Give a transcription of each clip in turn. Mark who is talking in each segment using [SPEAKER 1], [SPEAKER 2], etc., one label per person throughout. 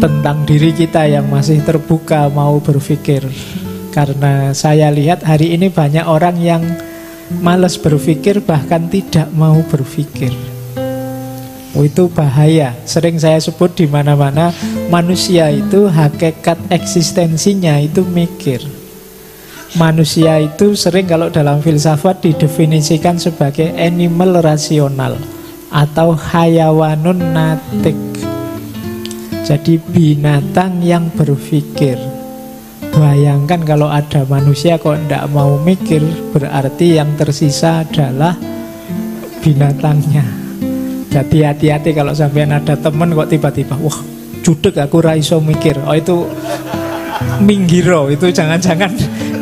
[SPEAKER 1] tentang diri kita yang masih terbuka mau berpikir. Karena saya lihat hari ini banyak orang yang malas berpikir, bahkan tidak mau berpikir. Itu bahaya. Sering saya sebut di mana-mana, manusia itu hakikat eksistensinya itu mikir. Manusia itu sering kalau dalam filsafat didefinisikan sebagai animal rasional atau hayawanun natik. Jadi binatang yang berpikir. Bayangkan kalau ada manusia kok tidak mau mikir, berarti yang tersisa adalah binatangnya. Jadi hati-hati kalau sampean ada temen kok tiba-tiba, wah judek aku ra iso mikir. Oh itu minggiro, itu jangan-jangan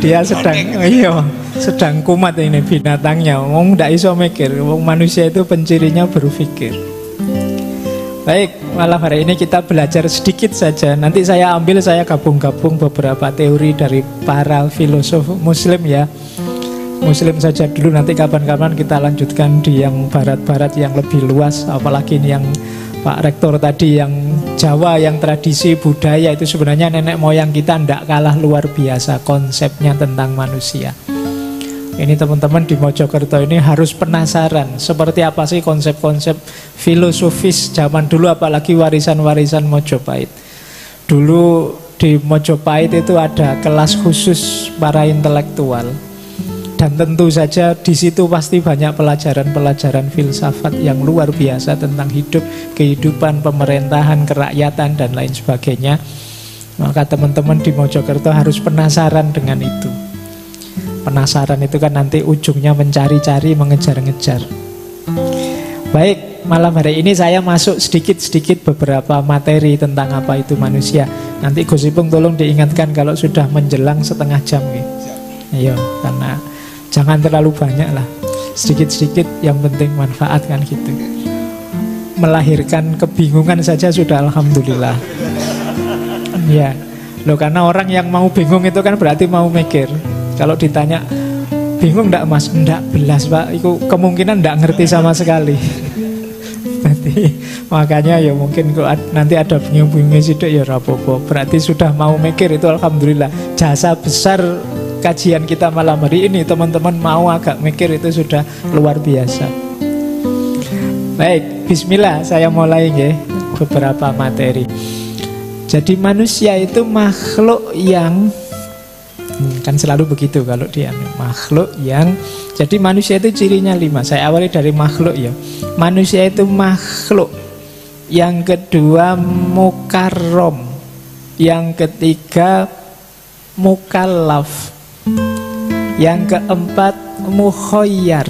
[SPEAKER 1] dia sedang kumat ini binatangnya. Wong ndak iso mikir. Wong manusia itu pencirinya berpikir. Baik, malam hari ini kita belajar sedikit saja. Nanti saya gabung-gabung beberapa teori dari para filosof Muslim ya. Muslim saja dulu, nanti kapan-kapan kita lanjutkan di yang barat-barat yang lebih luas. Apalagi ini yang Pak Rektor tadi, yang Jawa, yang tradisi budaya itu sebenarnya nenek moyang kita tidak kalah luar biasa konsepnya tentang manusia. Ini teman-teman di Mojokerto ini harus penasaran seperti apa sih konsep-konsep filosofis zaman dulu, apalagi warisan-warisan Mojopahit. Dulu di Mojopahit itu ada kelas khusus para intelektual. Dan tentu saja di situ pasti banyak pelajaran-pelajaran filsafat yang luar biasa tentang hidup, kehidupan, pemerintahan, kerakyatan, dan lain sebagainya. Maka teman-teman di Mojokerto harus penasaran dengan itu. Penasaran itu kan nanti ujungnya mencari-cari, mengejar-ngejar. Baik, malam hari ini saya masuk sedikit-sedikit beberapa materi tentang apa itu manusia. Nanti Gus Ipung tolong diingatkan kalau sudah menjelang setengah jam gitu. Ayo, karena jangan terlalu banyak lah, sedikit-sedikit yang penting manfaat kan gitu. Melahirkan kebingungan saja sudah alhamdulillah. Ya, loh, karena orang yang mau bingung itu kan berarti mau mikir. Kalau ditanya, bingung enggak mas? Enggak belas pak, itu kemungkinan enggak ngerti sama sekali. Nanti makanya ya mungkin kok nanti ada bingung-bingungnya sidik ya rapopo. Berarti sudah mau mikir, itu alhamdulillah. Jasa besar kajian kita malam hari ini, teman-teman mau agak mikir itu sudah luar biasa. Baik, bismillah, saya mulai ya beberapa materi. Jadi manusia itu makhluk yang kan selalu begitu kalau dia makhluk yang, jadi manusia itu cirinya 5. Saya awali dari makhluk ya. Manusia itu makhluk. Yang kedua mukarrom. Yang ketiga mukallaf. Yang keempat mukhoyyar.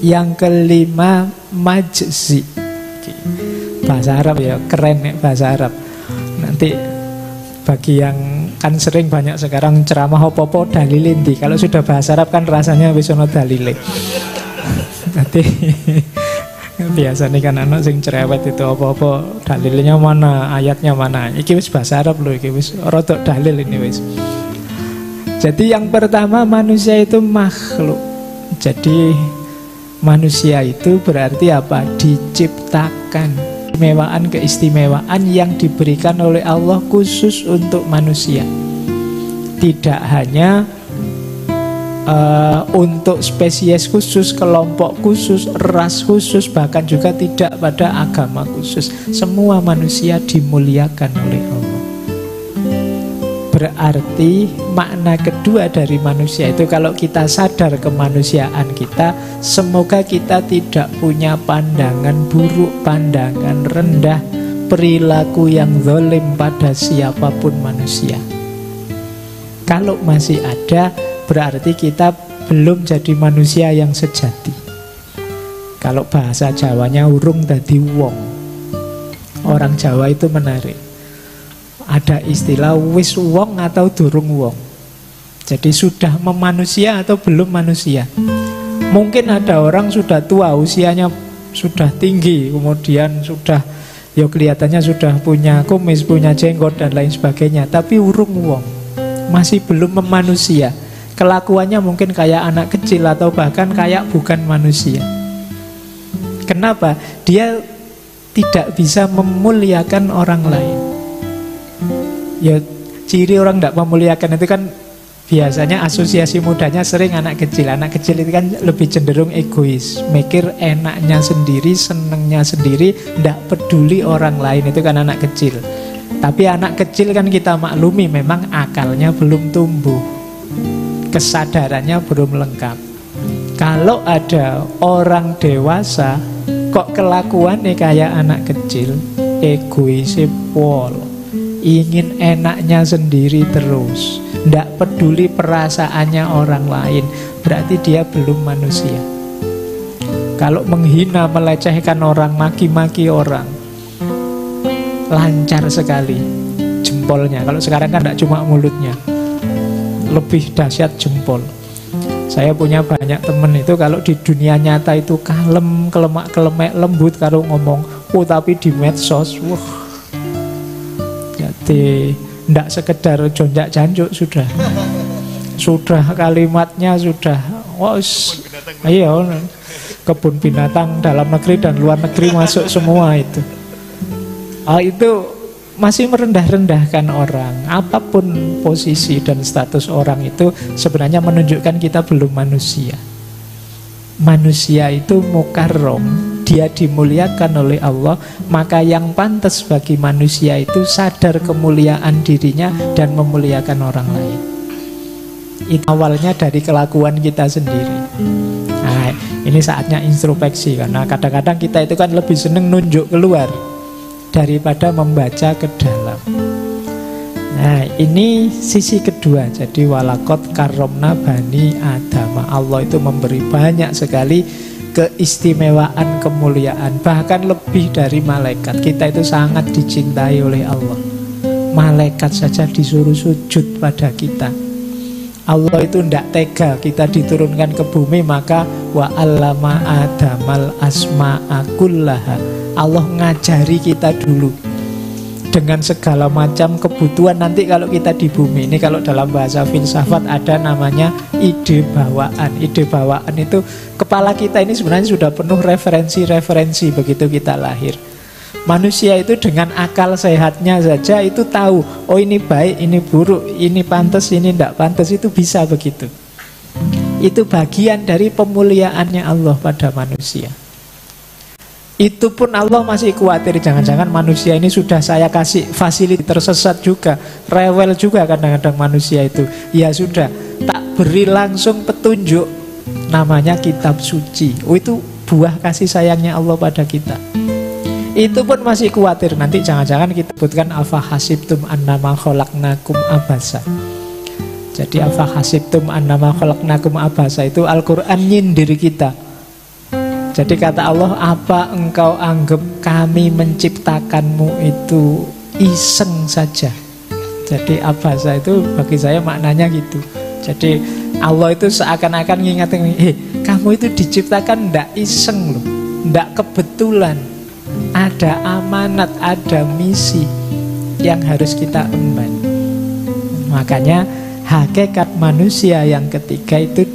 [SPEAKER 1] Yang kelima majzi. Bahasa Arab ya, keren ya bahasa Arab. Nanti bagi yang kan sering banyak sekarang ceramah opo-opo dalile ndi. Kalau sudah bahasa Arab kan rasanya wis ono dalile. Nanti biasanya kan anak sing cerewet itu opo-opo dalilnya mana, ayatnya mana. Iki wis bahasa Arab loh, iki wis rodok dalil ini wis. Jadi yang pertama manusia itu makhluk. Jadi manusia itu berarti apa? Diciptakan. Keistimewaan yang diberikan oleh Allah khusus untuk manusia. Tidak hanya untuk spesies khusus, kelompok khusus, ras khusus, bahkan juga tidak pada agama khusus. Semua manusia dimuliakan oleh Allah. Berarti makna kedua dari manusia itu, kalau kita sadar kemanusiaan kita, semoga kita tidak punya pandangan buruk, pandangan rendah, perilaku yang zalim pada siapapun manusia. Kalau masih ada, berarti kita belum jadi manusia yang sejati. Kalau bahasa Jawanya urung dadi wong. Orang Jawa itu menarik. Ada istilah wis wong atau durung wong. Jadi sudah memanusia atau belum manusia. Mungkin ada orang sudah tua, usianya sudah tinggi, kemudian sudah ya kelihatannya sudah punya kumis, punya jenggot dan lain sebagainya, tapi urung wong, masih belum memanusia. Kelakuannya mungkin kayak anak kecil atau bahkan kayak bukan manusia. Kenapa? Dia tidak bisa memuliakan orang lain. Ya, ciri orang tidak memuliakan itu kan biasanya asosiasi mudanya sering anak kecil. Anak kecil itu kan lebih cenderung egois, mikir enaknya sendiri, senengnya sendiri, tidak peduli orang lain. Itu kan anak kecil. Tapi anak kecil kan kita maklumi memang akalnya belum tumbuh, kesadarannya belum lengkap. Kalau ada orang dewasa kok kelakuannya kayak anak kecil, egois pol, ingin enaknya sendiri terus, tidak peduli perasaannya orang lain, berarti dia belum manusia. Kalau menghina, melecehkan orang, maki-maki orang, lancar sekali jempolnya. Kalau sekarang kan tidak cuma mulutnya, lebih dahsyat jempol. Saya punya banyak temen itu kalau di dunia nyata itu kalem, kelemak-kelemek, lembut kalau ngomong. Tapi di medsos, wah, jadi tidak sekedar jonjak-janjuk sudah kalimatnya sudah ayo kebun binatang dalam negeri dan luar negeri masuk semua itu. Itu masih merendah-rendahkan orang. Apapun posisi dan status orang itu sebenarnya menunjukkan kita belum manusia. Manusia itu mukarrom, dia dimuliakan oleh Allah. Maka yang pantas bagi manusia itu sadar kemuliaan dirinya dan memuliakan orang lain. Itu awalnya dari kelakuan kita sendiri. Nah, ini saatnya introspeksi. Karena kadang-kadang kita itu kan lebih seneng nunjuk keluar daripada membaca ke dalam. Nah, ini sisi kedua. Jadi walakot karomna bani Adam. Allah itu memberi banyak sekali keistimewaan, kemuliaan, bahkan lebih dari malaikat. Kita itu sangat dicintai oleh Allah. Malaikat saja disuruh sujud pada kita. Allah itu tidak tega kita diturunkan ke bumi, maka wa 'allama adamal asma'a kullaha. Allah ngajari kita dulu dengan segala macam kebutuhan nanti kalau kita di bumi. Ini kalau dalam bahasa filsafat ada namanya ide bawaan. Ide bawaan itu kepala kita ini sebenarnya sudah penuh referensi-referensi begitu kita lahir. Manusia itu dengan akal sehatnya saja itu tahu, oh ini baik, ini buruk, ini pantas, ini tidak pantas, itu bisa begitu. Itu bagian dari pemuliaannya Allah pada manusia. Itu pun Allah masih khawatir, jangan-jangan manusia ini sudah saya kasih fasilitas tersesat juga, rewel juga kadang-kadang manusia itu. Ya sudah, tak beri langsung petunjuk, namanya kitab suci. Oh, itu buah kasih sayangnya Allah pada kita. Itu pun masih khawatir, nanti jangan-jangan kita sebutkan afa hasibtum annama khalaqnakum abasa. Jadi afa hasibtum annama khalaqnakum abasa itu Al-Quran nyindir kita. Jadi kata Allah, apa engkau anggap kami menciptakanmu itu iseng saja? Jadi abasa itu bagi saya maknanya gitu. Jadi Allah itu seakan-akan ngingetin, kamu itu diciptakan ndak iseng loh, ndak kebetulan. Ada amanat, ada misi yang harus kita emban. Makanya hakikat manusia yang ketiga itu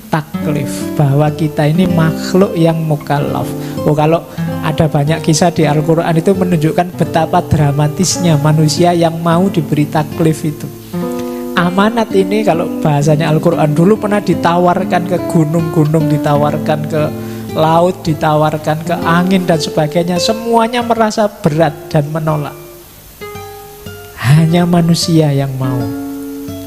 [SPEAKER 1] taklif, bahwa kita ini makhluk yang mukallaf. Oh, kalau ada banyak kisah di Al-Quran itu menunjukkan betapa dramatisnya manusia yang mau diberi taklif itu. Amanat ini kalau bahasanya Al-Quran dulu pernah ditawarkan ke gunung-gunung, ditawarkan ke laut, ditawarkan ke angin dan sebagainya. Semuanya merasa berat dan menolak. Hanya manusia yang mau.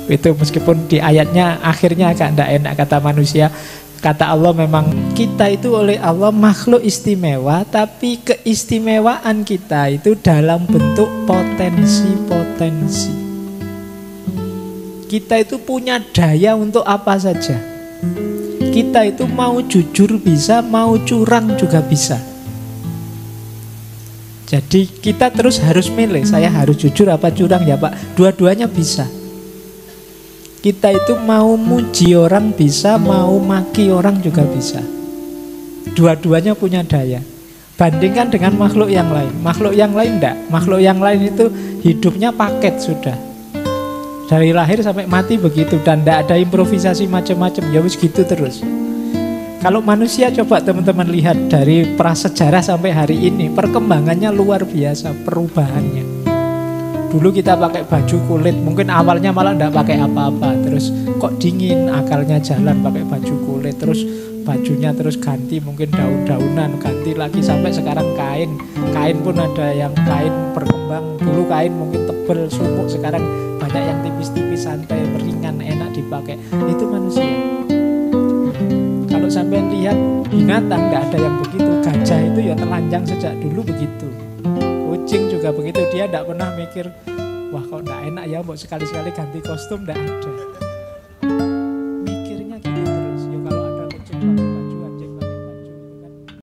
[SPEAKER 1] Itu meskipun di ayatnya akhirnya agak tidak enak kata manusia. Kata Allah memang kita itu oleh Allah makhluk istimewa, tapi keistimewaan kita itu dalam bentuk potensi-potensi. Kita itu punya daya untuk apa saja. Kita itu mau jujur bisa, mau curang juga bisa. Jadi kita terus harus milih, saya harus jujur apa curang ya Pak. Dua-duanya bisa. Kita itu mau muji orang bisa, mau maki orang juga bisa. Dua-duanya punya daya. Bandingkan dengan makhluk yang lain. Makhluk yang lain enggak. Makhluk yang lain itu hidupnya paket sudah. Dari lahir sampai mati begitu. Dan enggak ada improvisasi macam-macam. Ya wis gitu terus. Kalau manusia coba teman-teman lihat dari prasejarah sampai hari ini, perkembangannya luar biasa, perubahannya. Dulu kita pakai baju kulit, mungkin awalnya malah enggak pakai apa-apa, terus kok dingin, akalnya jalan pakai baju kulit, terus bajunya terus ganti, mungkin daun-daunan, ganti lagi sampai sekarang kain. Kain pun ada yang kain berkembang, dulu kain mungkin tebel, sumuk, sekarang banyak yang tipis-tipis, santai, ringan, enak dipakai. Itu manusia. Kalau sampai lihat binatang enggak ada yang begitu. Gajah itu ya telanjang sejak dulu begitu. Kucing juga begitu, dia enggak pernah mikir, wah kok enggak enak ya, mau sekali-sekali ganti kostum, enggak ada.